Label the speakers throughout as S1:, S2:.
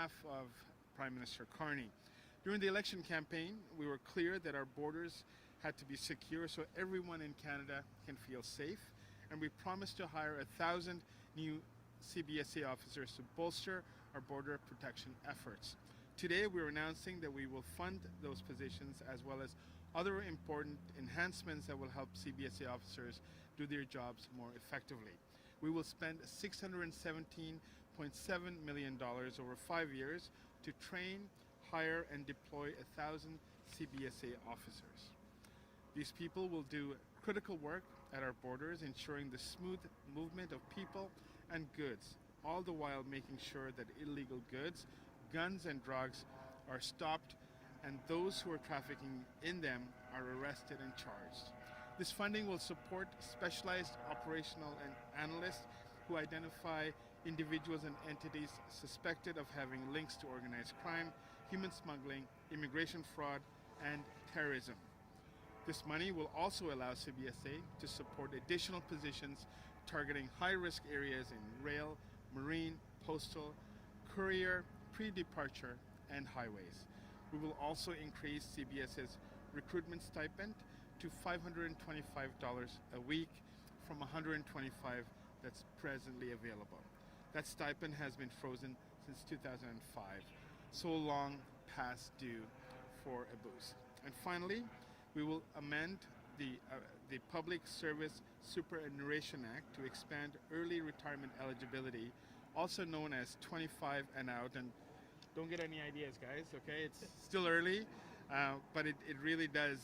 S1: behalf of Prime Minister Carney. During the election campaign, we were clear that our borders had to be secure so everyone in Canada can feel safe, and we promised to hire 1,000 new CBSA officers to bolster our border protection efforts. Today, we're announcing that we will fund those positions as well as other important enhancements that will help CBSA officers do their jobs more effectively. We will spend $617.7 million over 5 years to train, hire, and deploy 1,000 CBSA officers. These people will do critical work at our borders, ensuring the smooth movement of people and goods, all the while making sure that illegal goods, guns, and drugs are stopped and those who are trafficking in them are arrested and charged. This funding will support specialized operational and analysts who identify individuals and entities suspected of having links to organized crime, human smuggling, immigration fraud, and terrorism. This money will also allow CBSA to support additional positions targeting high-risk areas in rail, marine, postal, courier, pre-departure, and highways. We will also increase CBSA's recruitment stipend to $525 a week from $125 that's presently available. That stipend has been frozen since 2005, so long past due for a boost. And finally, we will amend the Public Service Superannuation Act to expand early retirement eligibility, also known as 25 and out. And don't get any ideas, guys, okay? It's still early, but it really does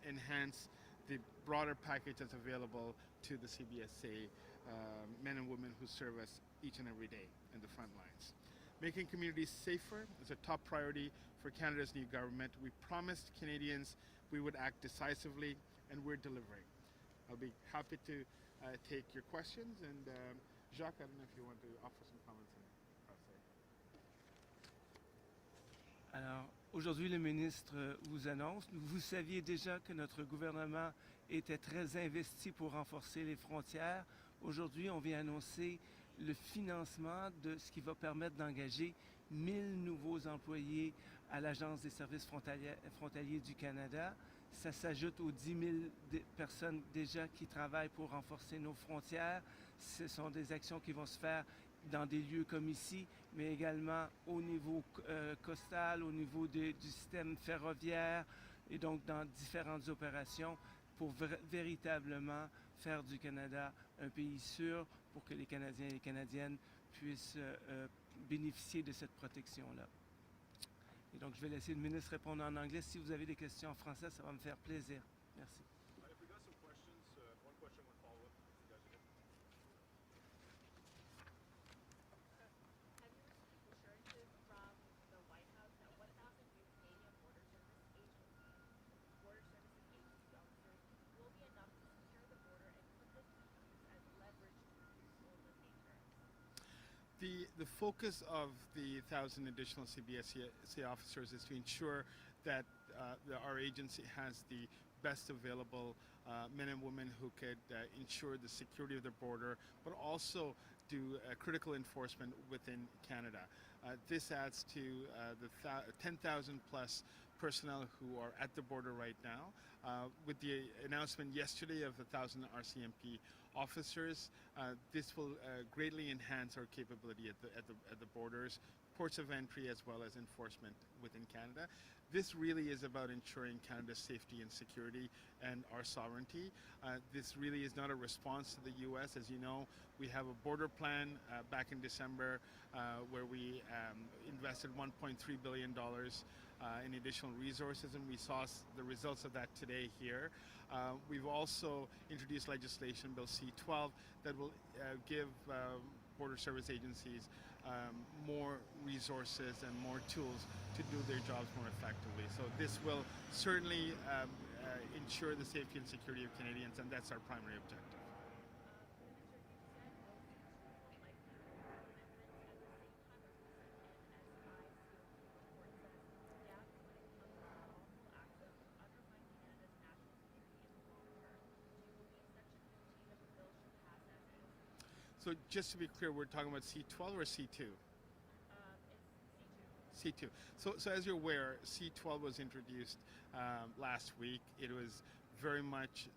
S1: enhance the broader package that's available to the CBSA men and women who serve us each and every day in the front lines. Making communities safer is a top priority for Canada's new government. We promised Canadians we would act decisively, and we're delivering. I'll be happy to take your questions, and Jacques, I don't know if you want to offer some comments on that.
S2: Alors, aujourd'hui, le ministre vous annonce, vous saviez déjà que notre gouvernement était très investi pour renforcer les frontières. Aujourd'hui, on vient annoncer le financement de ce qui va permettre d'engager 1000 nouveaux employés à l'Agence des services frontaliers du Canada. Ça s'ajoute aux 10 000 personnes déjà qui travaillent pour renforcer nos frontières. Ce sont des actions qui vont se faire dans des lieux comme ici, mais également au niveau costal, au niveau du système ferroviaire et donc dans différentes opérations pour véritablement faire du Canada un pays sûr pour que les Canadiens et les Canadiennes puissent bénéficier de cette protection-là. Et donc, je vais laisser le ministre répondre en anglais. Si vous avez des questions en français, ça va me faire plaisir. Merci.
S1: The focus of the 1,000 additional CBSA officers is to ensure that our agency has the best available men and women who could ensure the security of the border, but also do critical enforcement within Canada. This adds to the 10,000 plus personnel who are at the border right now. With the announcement yesterday of 1,000 RCMP officers, this will greatly enhance our capability at the borders, ports of entry, as well as enforcement within Canada. This really is about ensuring Canada's safety and security and our sovereignty. This really is not a response to the U.S. As you know, we have a border plan back in December where we invested $1.3 billion in additional resources, and we saw the results of that today here. We've also introduced legislation, Bill C-12, that will give border service agencies more resources and more tools to do their jobs more effectively. So this will certainly ensure the safety and security of Canadians, and that's our primary objective. So just to be clear, we're talking about C-12 or C-2? C2. So as you're aware, C12 was introduced last week. It was very much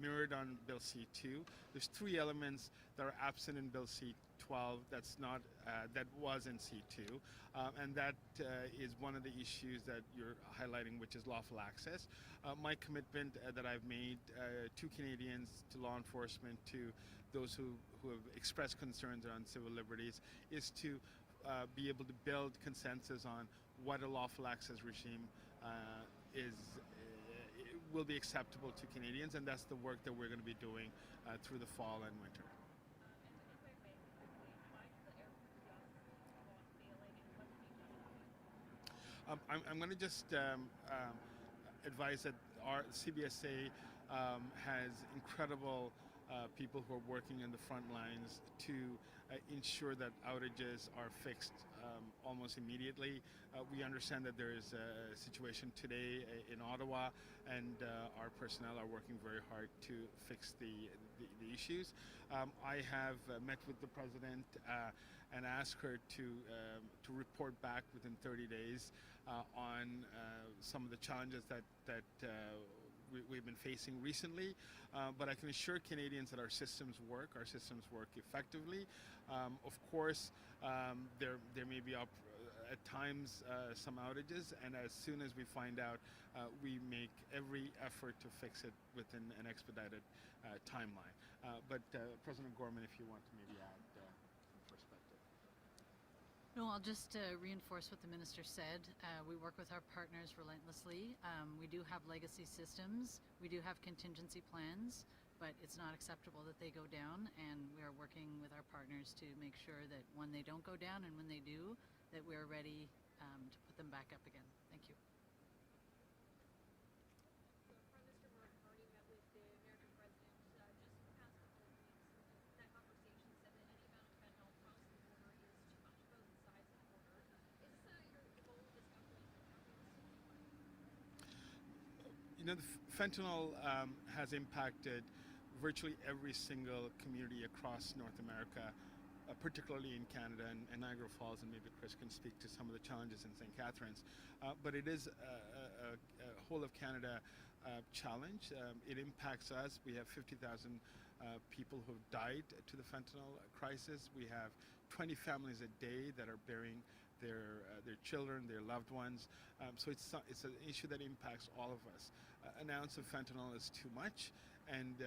S1: mirrored on Bill C2. There's three elements that are absent in Bill C12 that's not that was in C2, and that is one of the issues that you're highlighting, which is lawful access. My commitment that I've made to Canadians, to law enforcement, to those who have expressed concerns around civil liberties, is to be able to build consensus on what a lawful access regime will be acceptable to Canadians, and that's the work that we're going to be doing through the fall and winter. I'm going to just advise that our CBSA has incredible people who are working in the front lines to ensure that outages are fixed almost immediately. We understand that there is a situation today in Ottawa, and our personnel are working very hard to fix the issues. I have met with the President and asked her to report back within 30 days on some of the challenges that we've been facing recently, but I can assure Canadians that our systems work effectively. Of course, there may be at times some outages, and as soon as we find out, we make every effort to fix it within an expedited timeline. But President Gorman, if you want to maybe add some perspective.
S3: No, I'll just reinforce what the Minister said. We work with our partners relentlessly. We do have legacy systems. We do have contingency plans, but it's not acceptable that they go down, and we are working with our partners to make sure that when they don't go down, and when they do, that we're ready to put them back up again. Thank you.
S1: You know, the fentanyl has impacted virtually every single community across North America, particularly in Canada and Niagara Falls, and maybe Chris can speak to some of the challenges in St. Catharines. But it is a whole of Canada challenge. It impacts us. We have 50,000 people who have died to the fentanyl crisis. We have 20 families a day that are burying their children, their loved ones. So it's an issue that impacts all of us. An ounce of fentanyl is too much, and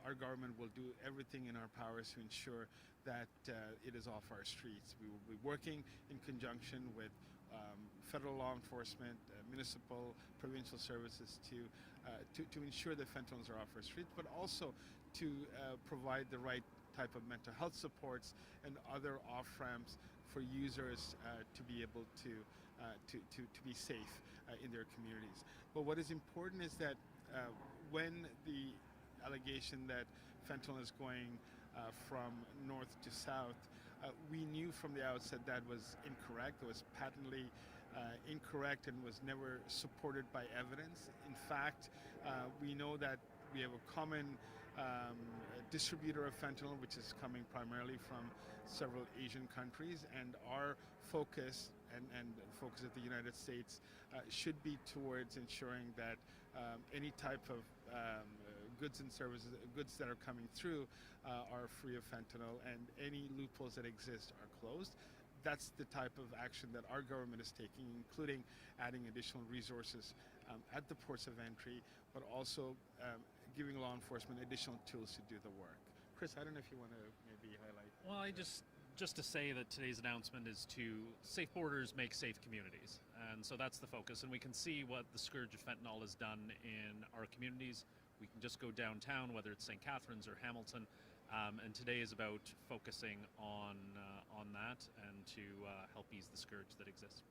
S1: our government will do everything in our powers to ensure that it is off our streets. We will be working in conjunction with federal law enforcement, municipal, provincial services to ensure that fentanyls are off our streets, but also to provide the right type of mental health supports and other off-ramps for users to be able to be safe in their communities. But what is important is that when the allegation that fentanyl is going from north to south, we knew from the outset that was incorrect. It was patently incorrect and was never supported by evidence. In fact, we know that we have a common distributor of fentanyl, which is coming primarily from several Asian countries, and our focus and focus of the United States should be towards ensuring that any type of goods and services, goods that are coming through are free of fentanyl, and any loopholes that exist are closed. That's the type of action that our government is taking, including adding additional resources at the ports of entry, but also giving law enforcement additional tools to do the work. Chris, I don't know if you want to maybe highlight.
S4: Well, just to say that today's announcement is to safe borders make safe communities. And so that's the focus. And we can see what the scourge of fentanyl has done in our communities. We can just go downtown, whether it's St. Catharines or Hamilton. And today is about focusing on that and to help ease the scourge that exists.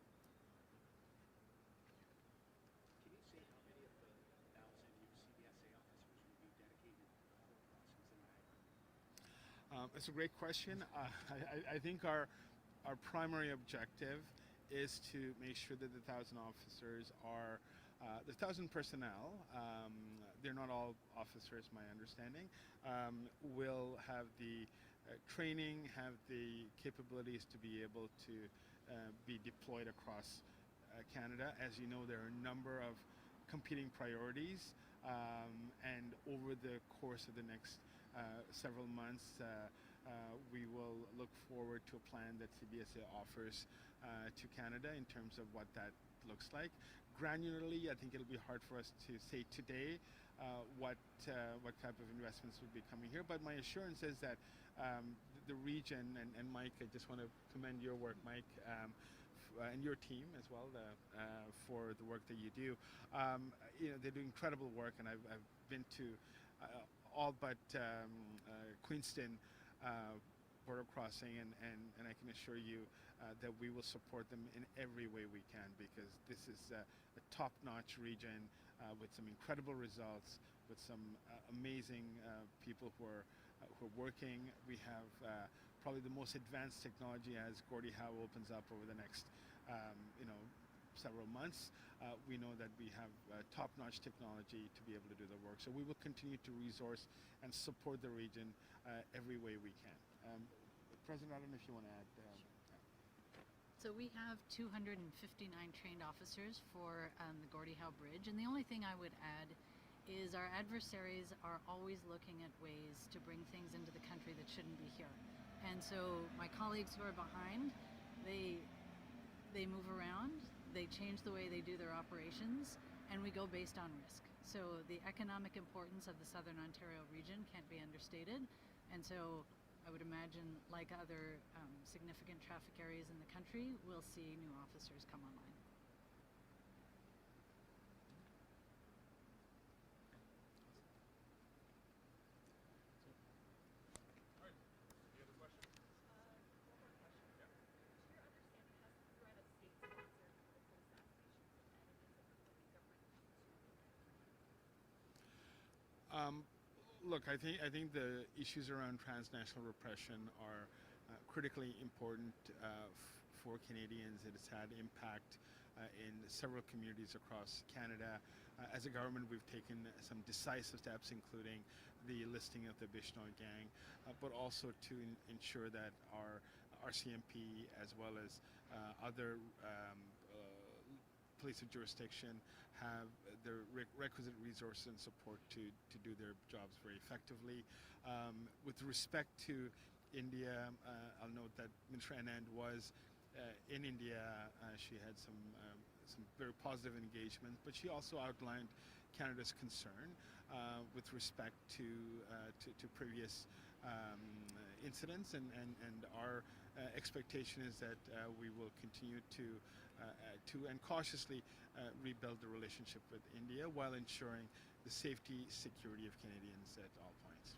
S5: Can you say how many of the 1,000 new CBSA officers will be dedicated to border crossings in Niagara?
S1: It's a great question. I think our primary objective is to make sure that the 1,000 officers are the 1,000 personnel. They're not all officers, my understanding. Will have the training, have the capabilities to be able to be deployed across Canada. As you know, there are a number of competing priorities, and over the course of the next several months, we will look forward to a plan that CBSA offers to Canada in terms of what that looks like. Granularly, I think it'll be hard for us to say today what type of investments will be coming here, but my assurance is that the region, and Mike, I just want to commend your work, Mike, and your team as well for the work that you do. They do incredible work, and I've been to all but Queenston border crossing, and I can assure you that we will support them in every way we can, because this is a top-notch region with some incredible results, with some amazing people who are working. We have probably the most advanced technology as Gordie Howe opens up over the next several months. We know that we have top-notch technology to be able to do the work. So we will continue to resource and support the region every way we can. President, I don't know if you want to add.
S3: So we have 259 trained officers for the Gordie Howe Bridge, and the only thing I would add is our adversaries are always looking at ways to bring things into the country that shouldn't be here. And so my colleagues who are behind, they move around, they change the way they do their operations, and we go based on risk. So the economic importance of the Southern Ontario region can't be understated, and so I would imagine, like other significant traffic areas in the country, we'll see new officers come online.
S1: Look, I think the issues around transnational repression are critically important for Canadians. It has had impact in several communities across Canada. As a government, we've taken some decisive steps, including the listing of the Bishnoi gang, but also to ensure that our RCMP, as well as other police of jurisdiction, have the requisite resources and support to do their jobs very effectively. With respect to India, I'll note that Minister Anand was in India. She had some very positive engagement, but she also outlined Canada's concern with respect to previous incidents, and our expectation is that we will continue to and cautiously rebuild the relationship with India while ensuring the safety, security of Canadians at all points.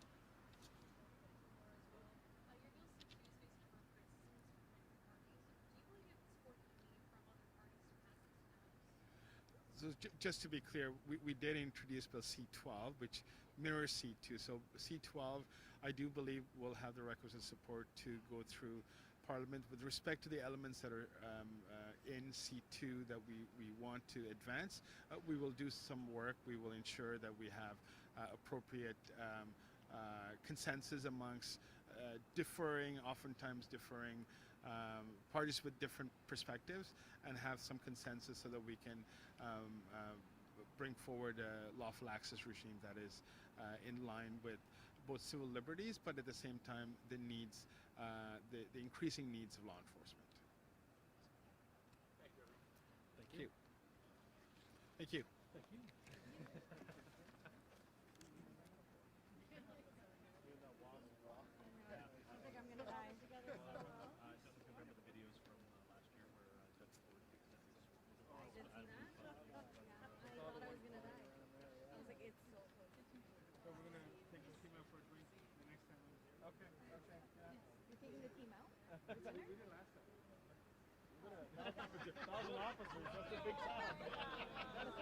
S1: So just to be clear, we did introduce Bill C-12, which mirrors C-2. So C-12, I do believe, will have the requisite support to go through Parliament. With respect to the elements that are in C2 that we want to advance, we will do some work. We will ensure that we have appropriate consensus amongst oftentimes differing parties with different perspectives, and have some consensus so that we can bring forward a lawful access regime that is in line with both civil liberties, but at the same time the needs, the increasing needs of law enforcement. Thank you. Thank you.
S5: Thank you.
S1: We did last time. 1,000 officers, that's a big time.